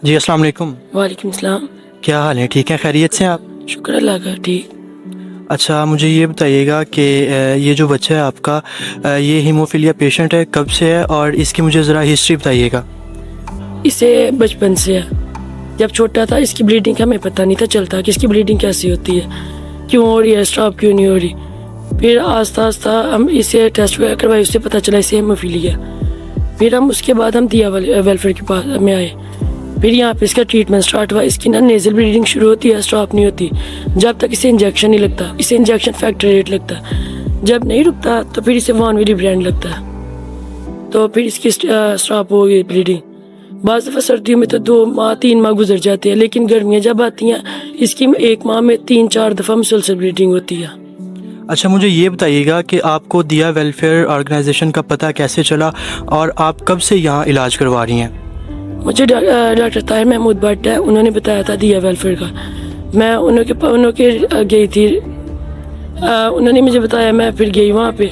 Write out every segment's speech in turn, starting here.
جی السلام علیکم. وعلیکم السلام. کیا حال ہے؟ ٹھیک ہے؟ خیریت سے ہیں آپ؟ شکر اللہ کا ٹھیک. اچھا مجھے یہ بتائیے گا کہ یہ جو بچہ ہے آپ کا یہ ہیموفیلیا پیشنٹ ہے، کب سے ہے اور اس کی مجھے ذرا ہسٹری بتائیے گا. اسے بچپن سے ہے. جب چھوٹا تھا اس کی بلیڈنگ کا ہمیں پتہ نہیں تھا چلتا کہ اس کی بلیڈنگ کیسی ہوتی ہے، کیوں ہو رہی ہے، اسٹاپ کیوں نہیں ہو رہی. پھر آہستہ آہستہ ہم اسے ٹیسٹ وغیرہ کروائے، اس سے پتہ چلا اسے ہیموفیلیا. پھر ہم اس کے بعد ہم دیا ویلفیئر کے پاس میں آئے. پھر یہاں پہ اس کا ٹریٹمنٹ اسٹارٹ ہوا. اس کی نیزل بلیڈنگ شروع ہوتی ہے، اسٹاپ نہیں ہوتی جب تک اسے انجیکشن نہیں لگتا. اسے انجیکشن فیکٹر 8 لگتا ہے، جب نہیں رکتا تو پھر اسے وان ویلی برینڈ لگتا ہے. تو پھر اس کی اسٹاپ ہو گئی بلیڈنگ. بعض دفعہ سردیوں میں تو 2 ماہ 3 ماہ گزر جاتے ہیں، لیکن گرمیاں جب آتی ہیں اس کی 1 ماہ میں 3-4 دفعہ مسلسل بلیڈنگ ہوتی ہے. اچھا مجھے یہ بتائیے گا کہ آپ کو دیا ویلفیئر آرگنائزیشن کا پتہ کیسے چلا اور آپ کب سے یہاں علاج کروا رہی ہیں؟ مجھے ڈاکٹر طاہر محمود بٹ ہے، انہوں نے بتایا تھا دیا ویلفیئر کا. میں انہوں کے گئی تھی، انہوں نے مجھے بتایا، میں پھر گئی وہاں پہ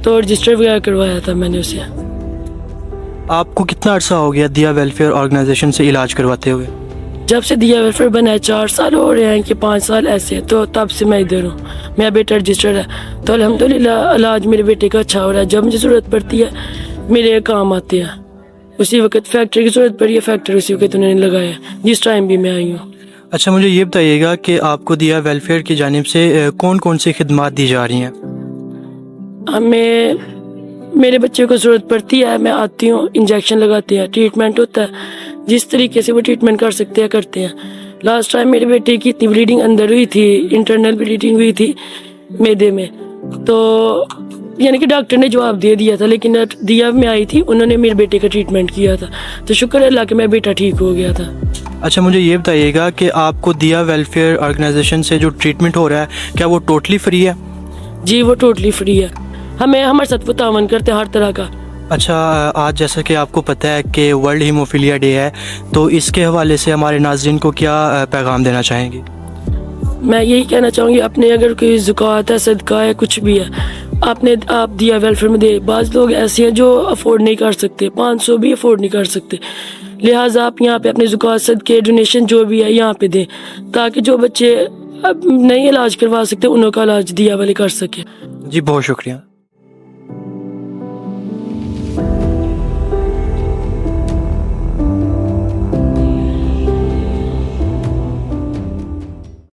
تو رجسٹر وغیرہ کروایا تھا میں نے اسے. آپ کو کتنا عرصہ ہو گیا دیا ویلفیئر آرگنائزیشن سے علاج کرواتے ہوئے؟ جب سے دیا ویلفیئر بنا ہے 4 سال ہو رہے ہیں کہ 5 سال ایسے، تو تب سے میں ادھر ہوں. میرا بیٹا رجسٹرڈ ہے تو الحمدللہ علاج میرے بیٹے کا اچھا ہو رہا ہے. جب مجھے ضرورت پڑتی ہے میرے کام آتے ہیں. اسی وقت فیکٹری کی ضرورت پڑی ہے، فیکٹری اسی وقت انہوں نے لگایا جس ٹائم بھی میں آئی ہوں. اچھا مجھے یہ بتائیے گا کہ آپ کو دیا ویلفیئر کی جانب سے کون کون سی خدمات دی جا رہی ہیں؟ ہمیں میرے بچے کو ضرورت پڑتی ہے، میں آتی ہوں، انجیکشن لگاتے ہیں، ٹریٹمنٹ ہوتا ہے. جس طریقے سے وہ ٹریٹمنٹ کر سکتے ہیں کرتے ہیں. لاسٹ ٹائم میرے بیٹے کی اتنی بلیڈنگ اندر ہوئی تھی، انٹرنل بلیڈنگ ہوئی تھی میدے میں، تو یعنی کہ ڈاکٹر نے جواب دے دیا تھا، لیکن دیا میں آئی تھی، انہوں نے میرے بیٹے کا ٹریٹمنٹ کیا تھا، تو شکر اللہ کہ میرا بیٹا ٹھیک ہو گیا تھا. اچھا مجھے یہ بتائیے گا کہ آپ کو دیا ویلفیئر آرگنائزیشن سے جو ٹریٹمنٹ ہو رہا ہے کیا وہ ٹوٹلی فری ہے؟ جی وہ ٹوٹلی فری ہے. ہمارے ساتھ وہ تعاون کرتے ہیں ہر طرح کا. اچھا آج جیسا کہ آپ کو پتہ ہے کہ ورلڈ ہیموفیلیا ڈے ہے، تو اس کے حوالے سے ہمارے ناظرین کو کیا پیغام دینا چاہیں گے؟ میں یہی کہنا چاہوں گی، اپنے اگر کوئی زکوٰۃ ہے، صدقہ ہے، کچھ بھی ہے، آپ دیا ویلفیئر میں دے. بعض لوگ ایسے ہیں جو افورڈ نہیں کر سکتے، 500 بھی افورڈ نہیں کر سکتے، لہٰذا آپ یہاں پہ اپنے زکوٰۃ، صدقے، ڈونیشن جو بھی ہے یہاں پہ دیں، تاکہ جو بچے اب نہیں علاج کروا سکتے انہوں کا علاج دیا والے کر سکے. جی بہت شکریہ.